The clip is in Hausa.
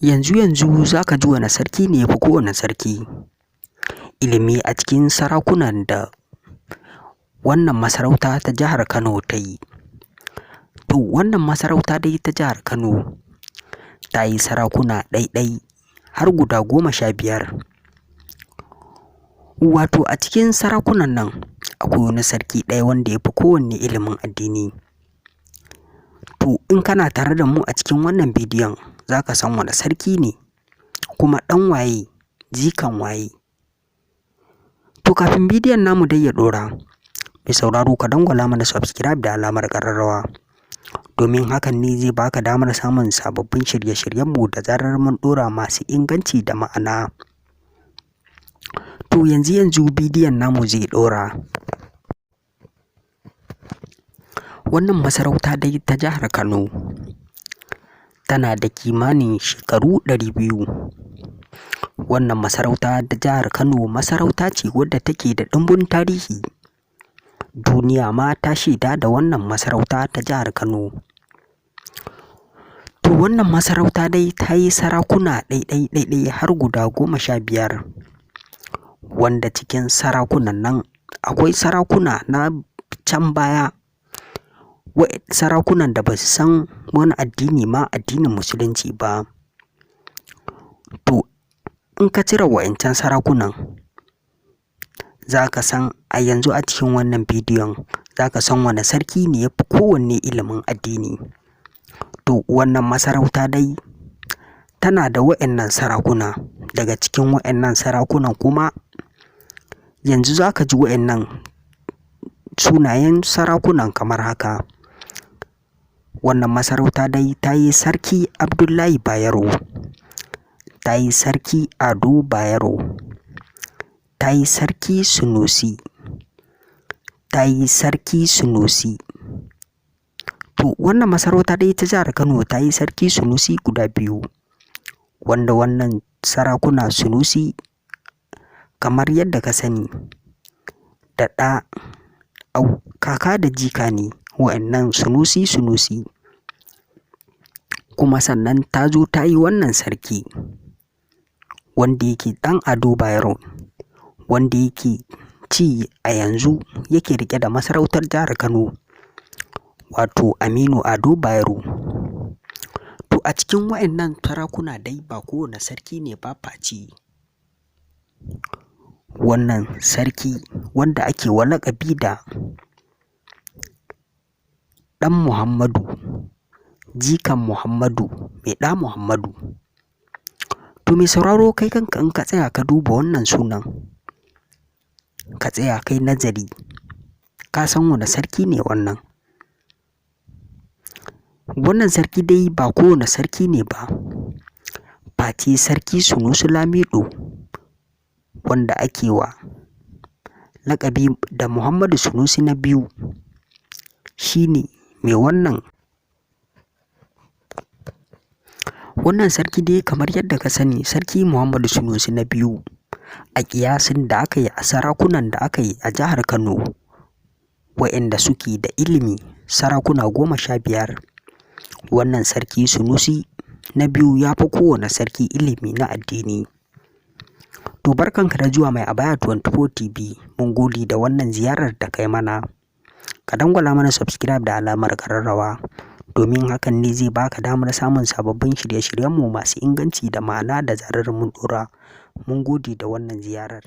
Yanzu za ka ji wane sarki ne ya fi kowane sarki ilimi a cikin sarakunan da wannan masarauta ta jihar Kano ta yi. To wannan masarauta dai ta jihar Kano ta yi sarakuna ɗai-ɗai har guda 15. Wato a cikin sarakunan nan akwai wani sarki ɗaya wanda ya fi kowanne ilimin addini. To in kana tare da mu a cikin wannan bidiyon za ka san wane sarki ne, kuma ɗan waye, jikan waye. To kafin bidiyon namu dai ya ɗora, mai sauraro ka dangwala mana subscribe da alamar ƙararrawa, domin hakan ne zai baka damar samun sababbin shirye-shiryenmu da zarar mun ɗora masu inganci da ma'ana. To yanzu bidiyon namu zai ɗora. Wannan masarauta dai ta jihar Kano tana da kimanin shekaru 200. Wannan masarauta ta jihar Kano masarauta ce wadda take da ɗimbin tarihi. Duniya ma ta shaida da wannan masarauta ta jihar Kano. To wannan masarauta dai ta yi sarakuna ɗai-ɗai har guda 15, wanda cikin sarakunan nan akwai sarakuna na can baya, sarakunan da ba su san wani addini ma addinin musulunci ba. To in ka cire wa'incan sarakunan, za ka san a yanzu a cikin wannan bidiyon za ka san wane sarki ne ya fi kowanne ilimin addini. To wannan masarauta dai tana da wa'innan sarakuna. Daga cikin wa'innan sarakunan kuma yanzu za ka ji wa'innan sunayen sarakunan kamar haka. Wannan masarauta dai ta yi Sarki Abdullahi Bayero, ta yi Sarki Ado Bayero, ta yi Sarki Sunusi, ta yi Sarki Sunusi. To wannan masarauta dai ta jihar Kano ta yi Sarki Sunusi guda 2, wanda wannan sarakuna Sunusi kamar yadda ka sani da kaka da jika ne wa'innan Sunusi. Kuma sannan ta zo ta yi wannan sarki wanda yake ɗan Ado Bayero, wanda yake ci a yanzu yake riƙe da masarautar jihar Kano, wato Aminu Ado Bayero. To a cikin wa'innan sarakuna dai ba kowane sarki ne ba face wannan sarki wanda ake wa laƙabi da ɗan Muhammadu, jikan Muhammadu, mai ɗa Muhammadu. To mai sauraro kai kanka in ka tsaya ka duba wannan sunan, ka tsaya kai nazari, ka san wane sarki ne wannan. Wannan sarki dai ba kowane sarki ne ba face Sarki Sunusi Lamiɗo, wanda ake wa laƙabi da Muhammadu Sunusi na biyu. Shi ne mai wannan sarki dai kamar yadda ka sani Sarki Muhammadu Sunusi na biyu, a ƙiyasin da aka yi a sarakunan da aka yi a jihar Kano wa'inda suke da ilimi sarakuna 15, wannan Sarki Sunusi na biyu ya fi kowane sarki ilimi na addini. To barkanka da zuwa Mai Abaya 24 TV, mun gode da wannan ziyarar da kai mana. Ka dangwala mana subscribe da alamar ƙararrawa, domin hakan ne zai baka damar samun sababbin shirye-shiryenmu masu inganci da ma'ana da zarar mun ɗora. Mun gode da wannan ziyarar.